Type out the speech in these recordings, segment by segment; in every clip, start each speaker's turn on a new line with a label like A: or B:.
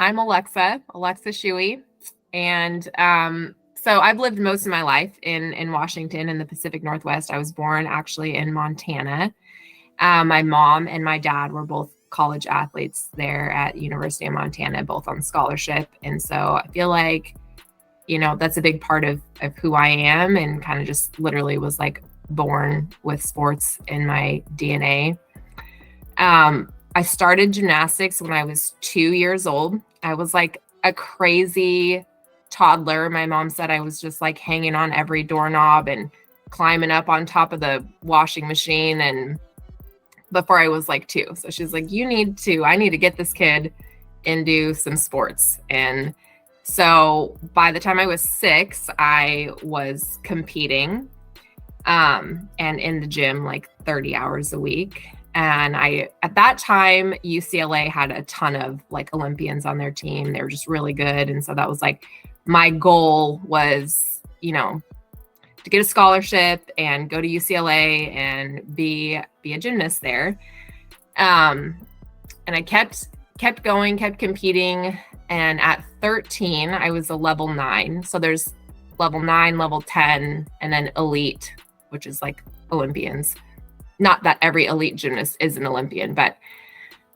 A: I'm Alexa Shuey. And so I've lived most of my life in Washington in the Pacific Northwest. I was born actually in Montana. My mom and my dad were both college athletes there at University of Montana, both on scholarship. And so I feel like, that's a big part of who I am, and kind of just literally was like born with sports in my DNA. I started gymnastics when I was 2 years old. I was like a crazy toddler. My mom said I was just like hanging on every doorknob and climbing up on top of the washing machine, and before I was like 2. So she's like, I need to get this kid into some sports. And so by the time I was 6, I was competing and in the gym like 30 hours a week. And at that time, UCLA had a ton of like Olympians on their team. They were just really good. And so that was like, my goal was, to get a scholarship and go to UCLA and be a gymnast there. And I kept going, kept competing. And at 13, I was a level 9. So there's level 9, level 10, and then elite, which is like Olympians. Not that every elite gymnast is an Olympian, but,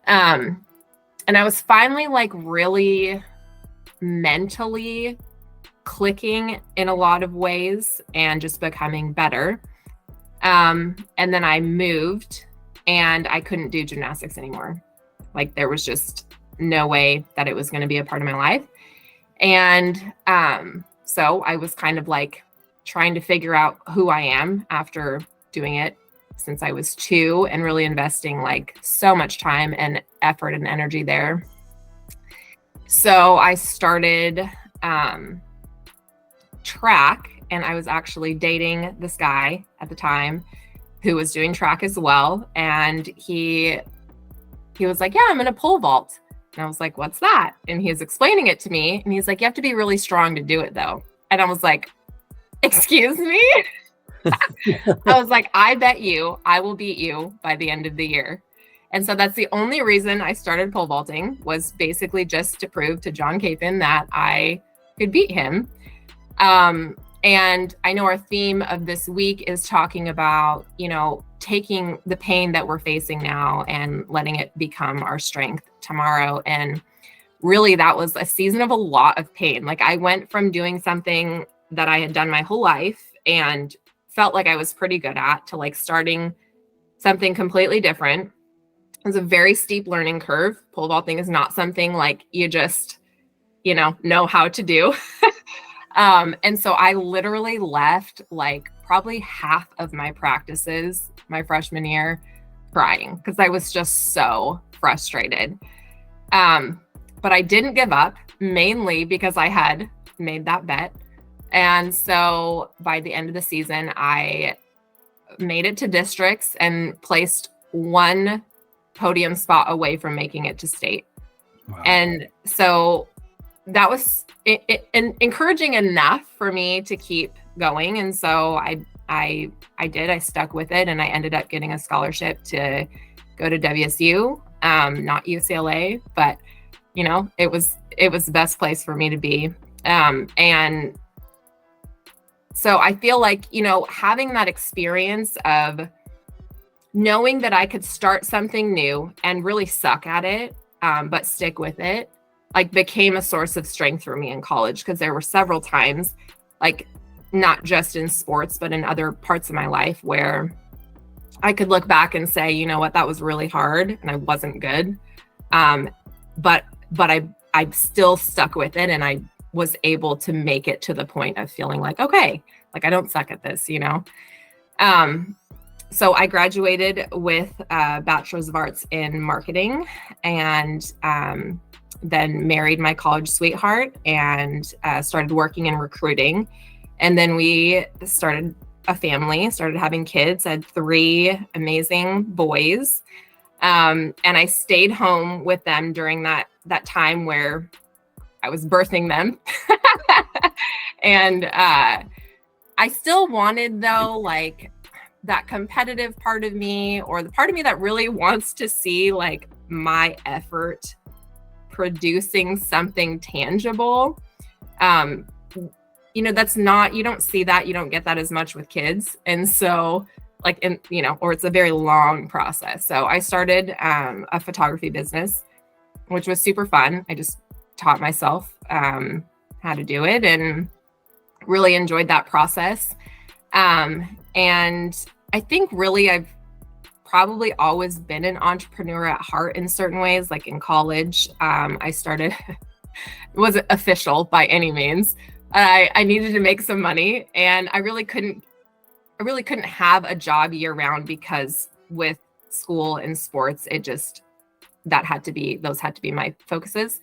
A: and I was finally like really mentally clicking in a lot of ways and just becoming better. And then I moved and I couldn't do gymnastics anymore. Like there was just no way that it was going to be a part of my life. And so I was kind of like trying to figure out who I am after doing it since I was 2 and really investing like so much time and effort and energy there. So I started track, and I was actually dating this guy at the time who was doing track as well. And he was like, yeah, I'm in a pole vault. And I was like, what's that? And he was explaining it to me. And he's like, you have to be really strong to do it though. And I was like, excuse me? I was like, I bet you I will beat you by the end of the year. And so that's the only reason I started pole vaulting, was basically just to prove to John Capon that I could beat him. And I know our theme of this week is talking about, taking the pain that we're facing now and letting it become our strength tomorrow. And really that was a season of a lot of pain. Like I went from doing something that I had done my whole life and felt like I was pretty good at, to like starting something completely different. It was a very steep learning curve. Pole vaulting is not something like you just, know how to do. And so I literally left like probably half of my practices my freshman year crying because I was just so frustrated. But I didn't give up, mainly because I had made that bet. And so by the end of the season, I made it to districts and placed one podium spot away from making it to state. Wow. And so that was encouraging enough for me to keep going. And so I stuck with it, and I ended up getting a scholarship to go to WSU, not UCLA, but it was the best place for me to be. And so I feel like, having that experience of knowing that I could start something new and really suck at it, but stick with it, like became a source of strength for me in college, because there were several times, like not just in sports, but in other parts of my life, where I could look back and say, you know what, that was really hard and I wasn't good. But I still stuck with it, and I was able to make it to the point of feeling like, okay, like I don't suck at this, So I graduated with a Bachelor's of Arts in Marketing, and then married my college sweetheart and started working in recruiting. And then we started a family, started having kids. I had 3 amazing boys. And I stayed home with them during that time where I was birthing them. And I still wanted, though, like that competitive part of me, or the part of me that really wants to see like my effort producing something tangible, that's not, you don't see that, you don't get that as much with kids. And so or it's a very long process. So I started a photography business, which was super fun. I just taught myself how to do it and really enjoyed that process. And I think really I've probably always been an entrepreneur at heart in certain ways. Like in college, I started, it wasn't official by any means. I needed to make some money, and I really couldn't have a job year round, because with school and sports, those had to be my focuses.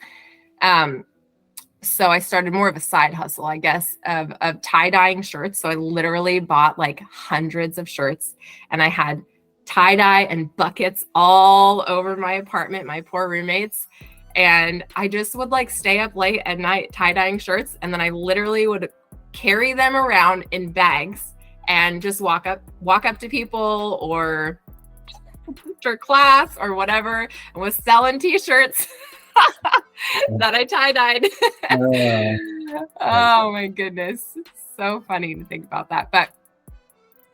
A: So I started more of a side hustle, I guess, of tie-dyeing shirts. So I literally bought like hundreds of shirts, and I had tie-dye and buckets all over my apartment, my poor roommates. And I just would like stay up late at night tie-dyeing shirts. And then I literally would carry them around in bags and just walk up to people or after class or whatever, and was selling t-shirts that I tie-dyed. Oh my goodness. So funny to think about that. But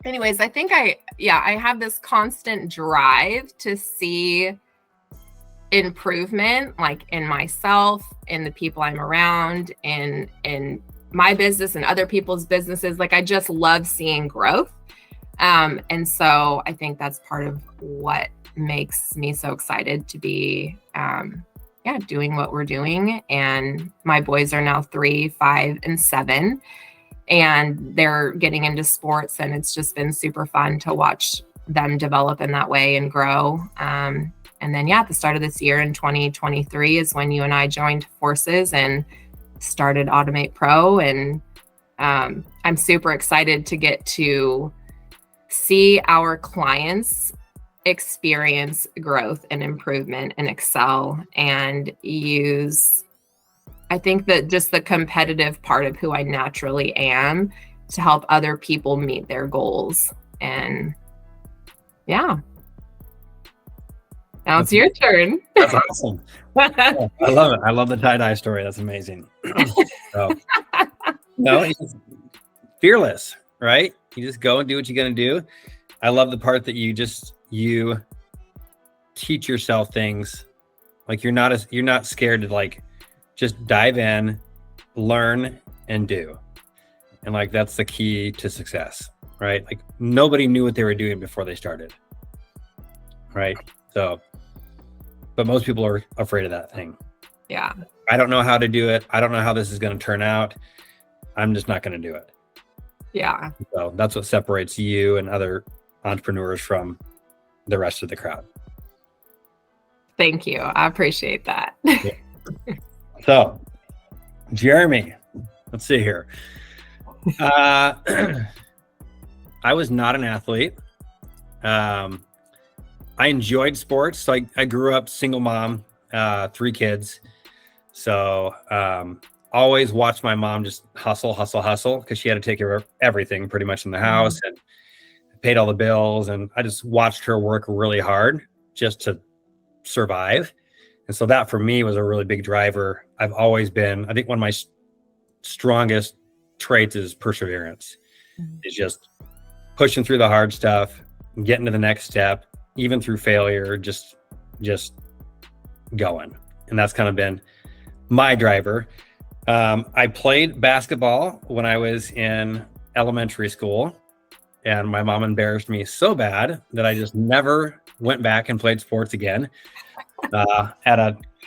A: anyways, I think I have this constant drive to see improvement, like in myself, in the people I'm around, in my business and other people's businesses. Like I just love seeing growth. And so I think that's part of what makes me so excited to be doing what we're doing. And my boys are now 3, 5, and 7, and they're getting into sports, and it's just been super fun to watch them develop in that way and grow. And then, at the start of this year in 2023 is when you and I joined forces and started Automate Pro. And I'm super excited to get to see our clients experience growth and improvement and excel and use, I think, that just the competitive part of who I naturally am to help other people meet their goals. And now it's your turn.
B: That's awesome. Yeah, I love it. I love the tie-dye story. That's amazing. He's fearless, right? You just go and do what you're going to do. I love the part that you teach yourself things. Like you're not scared to like just dive in, learn, and do. And like that's the key to success, right? Like nobody knew what they were doing before they started, right? So, but most people are afraid of that thing.
A: Yeah.
B: I don't know how to do it. I don't know how this is going to turn out. I'm just not going to do it.
A: Yeah.
B: So that's what separates you and other entrepreneurs from the rest of the crowd.
A: Thank you. I appreciate that.
B: Yeah. So, Jeremy, let's see here. I was not an athlete. I enjoyed sports. So I grew up single mom, 3 kids. So always watched my mom just hustle, because she had to take care of everything pretty much in the house and paid all the bills. And I just watched her work really hard just to survive. And so that for me was a really big driver. I've always been, I think one of my strongest traits is perseverance. It's just pushing through the hard stuff, getting to the next step, even through failure, just going. And that's kind of been my driver. I played basketball when I was in elementary school, and my mom embarrassed me so bad that I just never went back and played sports again. At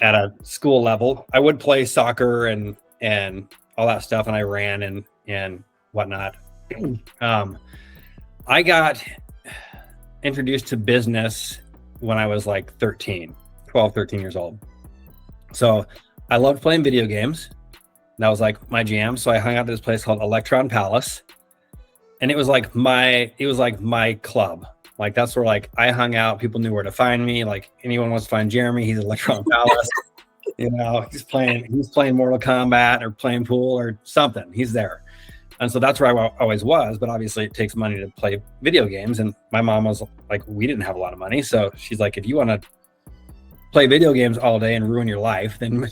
B: a school level, I would play soccer and all that stuff, and I ran and whatnot. I got introduced to business when I was like 13 years old. So I loved playing video games. That was like my jam. So I hung out at this place called Electron Palace, and it was like my club. Like that's where like I hung out. People knew where to find me. Like anyone wants to find Jeremy, he's at Electron Palace. He's playing Mortal Kombat or playing pool or something. He's there. And so that's where I always was. But obviously it takes money to play video games. And my mom was like, we didn't have a lot of money. So she's like, if you want to play video games all day and ruin your life, then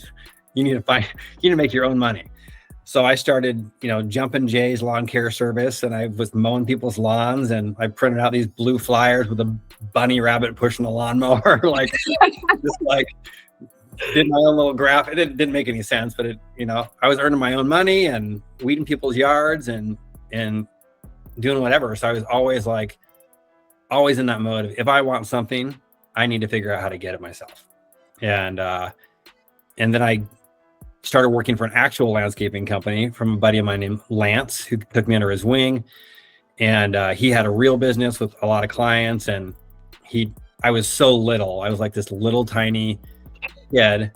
B: you need to make your own money. So I started, Jumpin' Jay's lawn care service, and I was mowing people's lawns, and I printed out these blue flyers with a bunny rabbit pushing a lawnmower, like just like did my own little graph. It didn't make any sense, but I was earning my own money and weeding people's yards and doing whatever. So I was always in that mode of, if I want something, I need to figure out how to get it myself. And then I started working for an actual landscaping company from a buddy of mine named Lance, who took me under his wing. And he had a real business with a lot of clients. And I was so little. I was like this little tiny kid.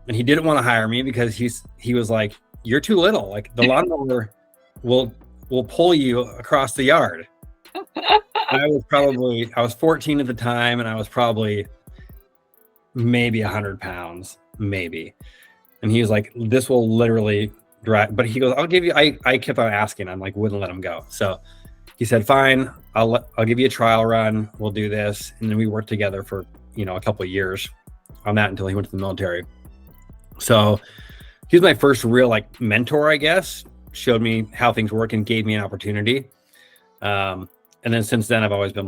B: And he didn't want to hire me because he was like, you're too little. Like, the lawnmower will pull you across the yard. And I was 14 at the time, and I was probably maybe 100 pounds, maybe. And he was like, this will literally drive. But he goes, I'll give you, I kept on asking. I'm like, wouldn't let him go. So he said, fine, I'll give you a trial run. We'll do this. And then we worked together for, a couple of years on that until he went to the military. So he was my first real mentor, I guess, showed me how things work and gave me an opportunity. And then since then, I've always been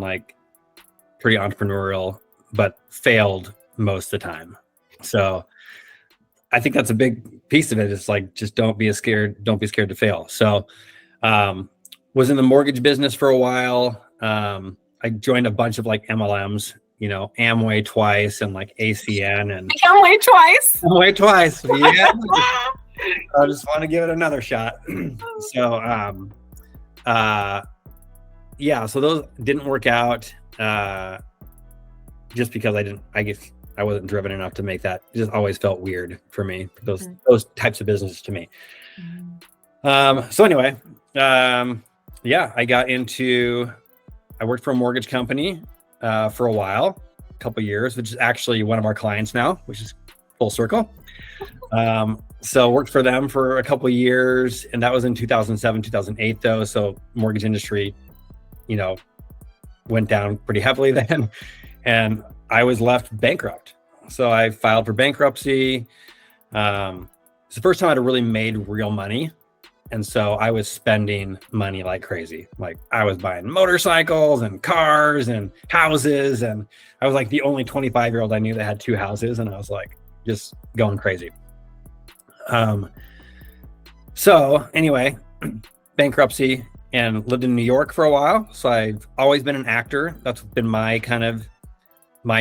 B: pretty entrepreneurial, but failed most of the time. So I think that's a big piece of it. It's just don't be scared to fail. So was in the mortgage business for a while. I joined a bunch of MLMs, Amway twice and ACN and Amway twice. Yeah. I just want to give it another shot. So so those didn't work out just because I guess I wasn't driven enough to make that. It just always felt weird for me, those types of businesses to me. So anyway, I worked for a mortgage company for a while, a couple of years, which is actually one of our clients now, which is full circle. So worked for them for a couple of years, and that was in 2007, 2008 though. So mortgage industry, went down pretty heavily then. And I was left bankrupt. So I filed for bankruptcy. It's the first time I'd really made real money. And so I was spending money like crazy. I was buying motorcycles and cars and houses. And I was the only 25-year-old I knew that had 2 houses. And I was just going crazy. So anyway, bankruptcy, and lived in New York for a while. So I've always been an actor. That's been my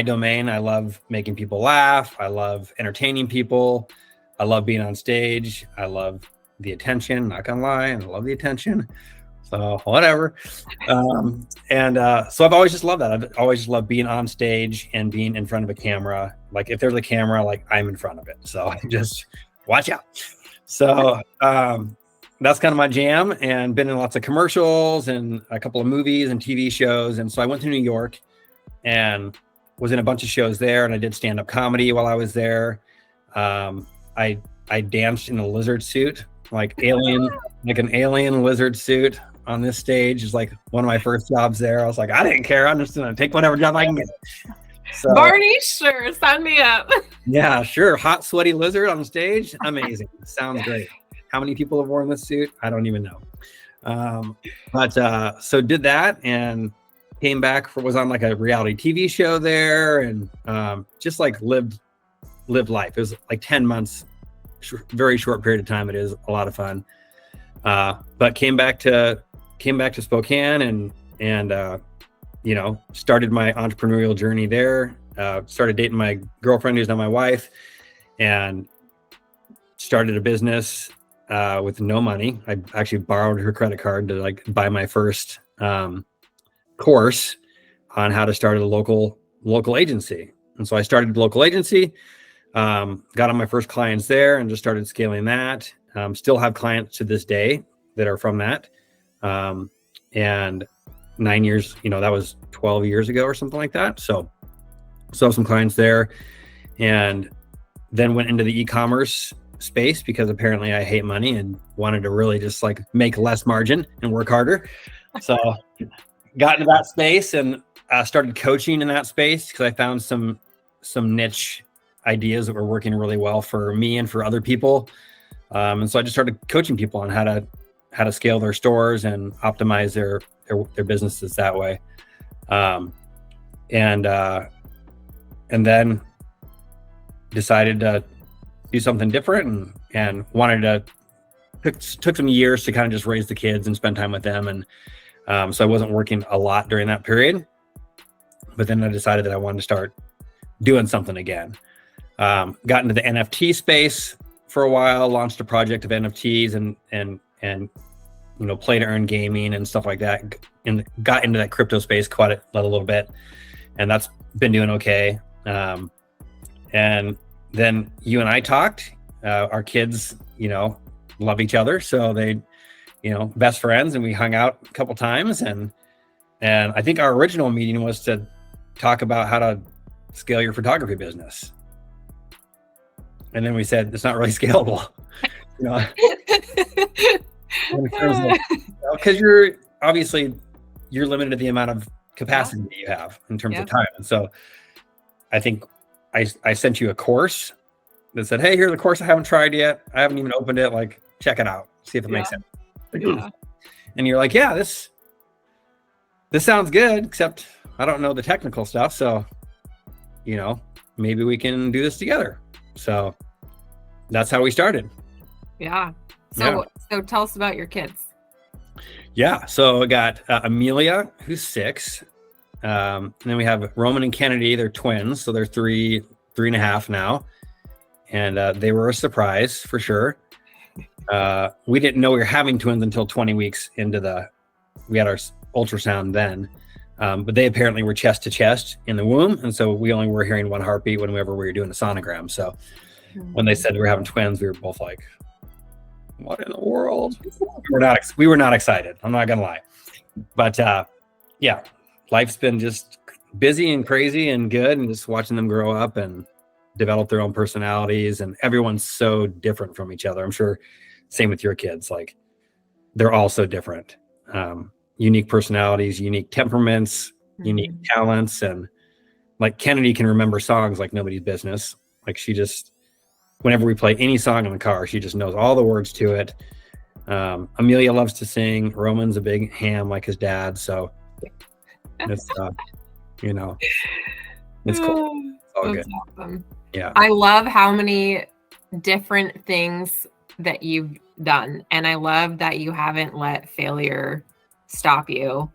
B: domain. I love making people laugh. I love entertaining people. I love being on stage. I love the attention, not gonna lie. I love the attention. So whatever. So I've always just loved that. I've always just loved being on stage and being in front of a camera. If there's a camera, I'm in front of it. So just watch out. So that's kind of my jam, and been in lots of commercials and a couple of movies and TV shows. And so I went to New York and was in a bunch of shows there, and I did stand-up comedy while I was there. I danced in a lizard suit, an alien lizard suit on this stage. Is one of my first jobs there. I was I didn't care. I'm just gonna take whatever job I can get. So,
A: Barney, sure, sign me up.
B: Yeah, sure. Hot, sweaty lizard on stage. Amazing. Sounds great. How many people have worn this suit? I don't even know. So did that and came back was on a reality TV show there, and just lived life. It was 10 months, very short period of time. It is a lot of fun. But came back to Spokane and started my entrepreneurial journey there. Started dating my girlfriend, who's now my wife, and started a business with no money. I actually borrowed her credit card to buy my first course on how to start a local agency. And so I started the local agency, got on my first clients there, and just started scaling that. Still have clients to this day that are from that. And 9 years, that was 12 years ago or something like that. So still have some clients there, and then went into the e-commerce space because apparently I hate money and wanted to really just make less margin and work harder. So got into that space and started coaching in that space because I found some niche ideas that were working really well for me and for other people. And so I just started coaching people on how to scale their stores and optimize their businesses that way. And then decided to do something different and wanted to took some years to kind of just raise the kids and spend time with them. And so I wasn't working a lot during that period, but then I decided that I wanted to start doing something again. Got into the NFT space for a while, launched a project of NFTs and play to earn gaming and stuff like that, and got into that crypto space quite a little bit, and that's been doing okay. And then you and I talked. Our kids, love each other, so they, best friends, and we hung out a couple times. And I think our original meeting was to talk about how to scale your photography business. And then we said it's not really scalable, because you're limited to the amount of capacity that you have in terms of time. And so I think I sent you a course that said, hey, here's a course I haven't tried yet. I haven't even opened it. Like, check it out, see if it makes sense. And you're like, yeah, this sounds good, except I don't know the technical stuff. So, maybe we can do this together. So that's how we started.
A: Yeah. So tell us about your kids.
B: Yeah. So I got Amelia, who's 6. And then we have Roman and Kennedy. They're twins. So they're 3.5 now. And they were a surprise for sure. We didn't know we were having twins until 20 weeks into we had our ultrasound then. But they apparently were chest to chest in the womb. And so we only were hearing one heartbeat whenever we were doing a sonogram. So when they said we were having twins, we were both like, what in the world? We were not excited. I'm not going to lie. But life's been just busy and crazy and good, and just watching them grow up and develop their own personalities. And everyone's so different from each other. I'm sure same with your kids. Like, they're all so different. Unique personalities, unique temperaments, unique talents. And like, Kennedy can remember songs like nobody's business. Like, she just, whenever we play any song in the car, she just knows all the words to it. Amelia loves to sing. Roman's a big ham like his dad. So it's, it's cool. It's all good.
A: Awesome.
B: Yeah.
A: I love how many different things that you've done. And I love that you haven't let failure stop you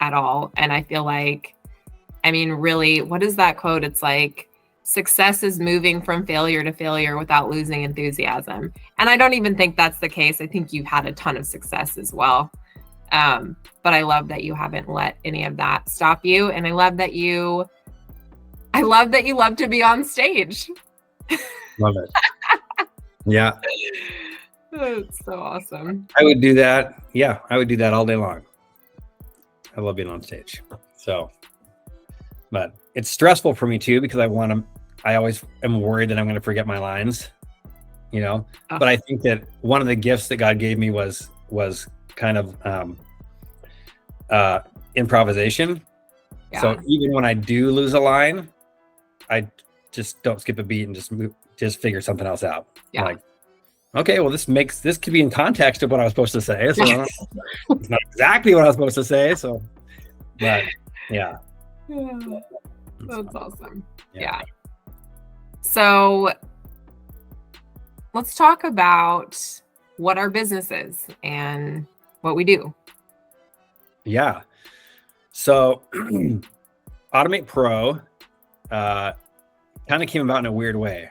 A: at all. And I feel like, really, what is that quote? It's like, success is moving from failure to failure without losing enthusiasm. And I don't even think that's the case. I think you've had a ton of success as well. But I love that you haven't let any of that stop you. And I love that you love to be on stage.
B: Love it. Yeah.
A: That's so awesome.
B: I would do that. Yeah, I would do that all day long. I love being on stage. So, but it's stressful for me too, because I always am worried that I'm going to forget my lines, but I think that one of the gifts that God gave me was kind of improvisation. Yeah. So even when I do lose a line, I just don't skip a beat and just figure something else out. Yeah. Like, okay, well, this could be in context of what I was supposed to say. So it's not exactly what I was supposed to say. So, but yeah.
A: That's awesome. Yeah. So let's talk about what our business is and what we do.
B: Yeah. So Automate Pro kind of came about in a weird way,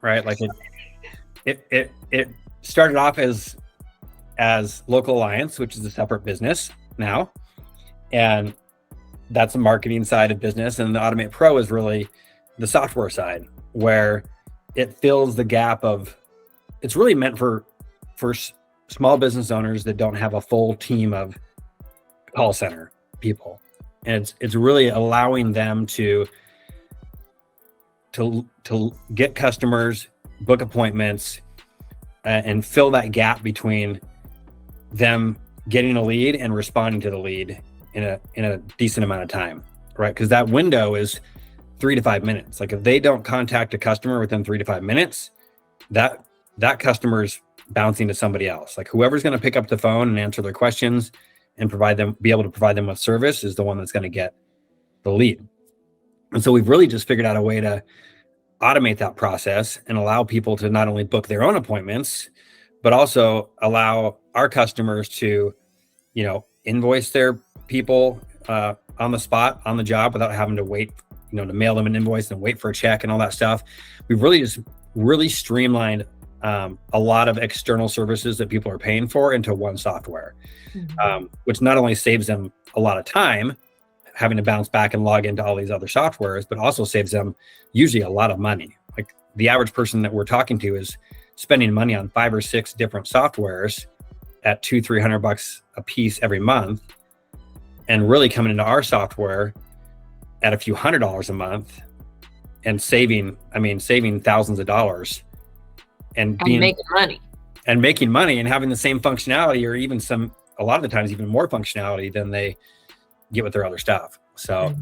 B: right? Like it started off as Local Alliance, which is a separate business now. And that's the marketing side of business. And the Automate Pro is really the software side, where it fills the gap of, it's really meant for small business owners that don't have a full team of call center people. And it's really allowing them to get customers, book appointments, and fill that gap between them getting a lead and responding to the lead in a decent amount of time, right? Because that window is 3 to 5 minutes. Like if they don't contact a customer within 3 to 5 minutes, that customer's bouncing to somebody else. Like whoever's going to pick up the phone and answer their questions and be able to provide them with service is the one that's going to get the lead. And so we've really just figured out a way to automate that process and allow people to not only book their own appointments, but also allow our customers to, invoice their people on the spot, on the job, without having to wait, to mail them an invoice and wait for a check and all that stuff. We've really streamlined a lot of external services that people are paying for into one software, which not only saves them a lot of time having to bounce back and log into all these other softwares, but also saves them usually a lot of money. Like the average person that we're talking to is spending money on 5 or 6 different softwares at $200-$300 a piece every month, and really coming into our software at a few $100s a month and saving thousands of dollars and making money and having the same functionality, or even a lot of the times even more functionality than they get with their other stuff. So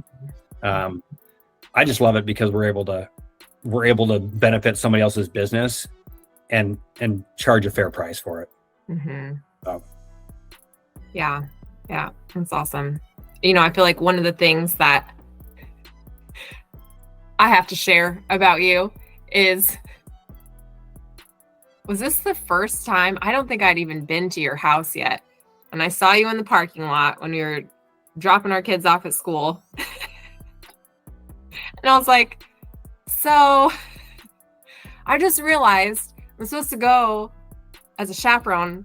B: I just love it because we're able to benefit somebody else's business and charge a fair price for it. So.
A: Yeah, that's awesome. I feel like one of the things that I have to share about you was this the first time? I don't think I'd even been to your house yet. And I saw you in the parking lot when we were dropping our kids off at school. And I was like, so I just realized I'm supposed to go as a chaperone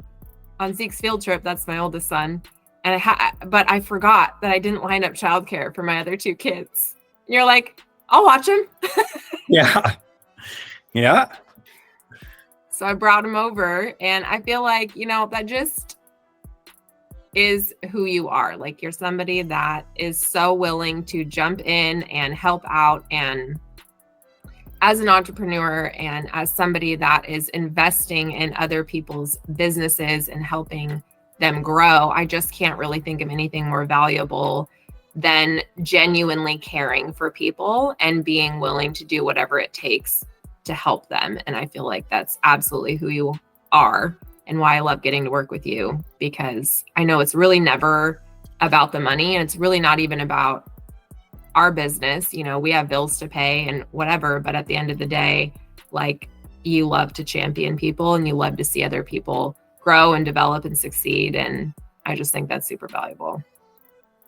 A: on Zeke's field trip. That's my oldest son. And but I forgot that I didn't line up childcare for my other 2 kids. And you're like, I'll watch them.
B: Yeah.
A: So I brought him over, and I feel like, that just is who you are. Like you're somebody that is so willing to jump in and help out, and as an entrepreneur and as somebody that is investing in other people's businesses and helping them grow, I just can't really think of anything more valuable than genuinely caring for people and being willing to do whatever it takes to help them. And I feel like that's absolutely who you are, and why I love getting to work with you, because I know it's really never about the money, and it's really not even about our business. We have bills to pay and whatever, but at the end of the day, like, you love to champion people and you love to see other people grow and develop and succeed. And I just think that's super valuable.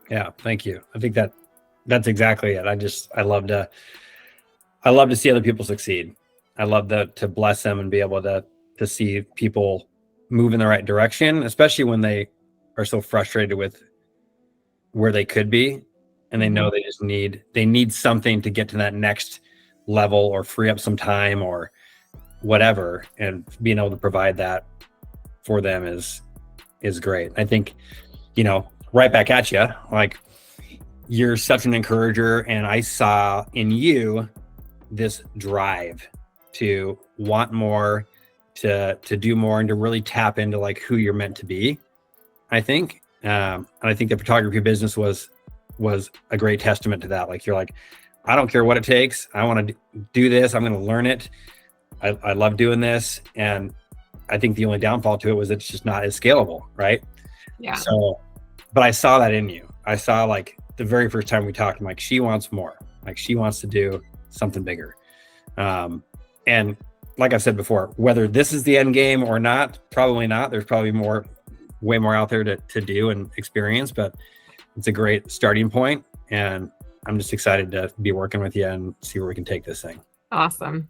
B: Yeah. Thank you. I think that's exactly it. I love to see other people succeed. I love to bless them and be able to see people move in the right direction, especially when they are so frustrated with where they could be. And they know they need something to get to that next level, or free up some time or whatever. And being able to provide that for them is great. I think, right back at you, like, you're such an encourager, and I saw in you this drive to want more, to do more, and to really tap into like who you're meant to be, I think. And I think the photography business was a great testament to that. Like, you're like, I don't care what it takes. I want to do this. I'm going to learn it. I love doing this. And I think the only downfall to it was it's just not as scalable. Right.
A: Yeah.
B: So, but I saw that in you. I saw, like, the very first time we talked, I'm like, she wants more. Like, she wants to do something bigger. And like I said before, whether this is the end game or not, probably not. There's probably way more out there to do and experience, but it's a great starting point, and I'm just excited to be working with you and see where we can take this thing.
A: Awesome.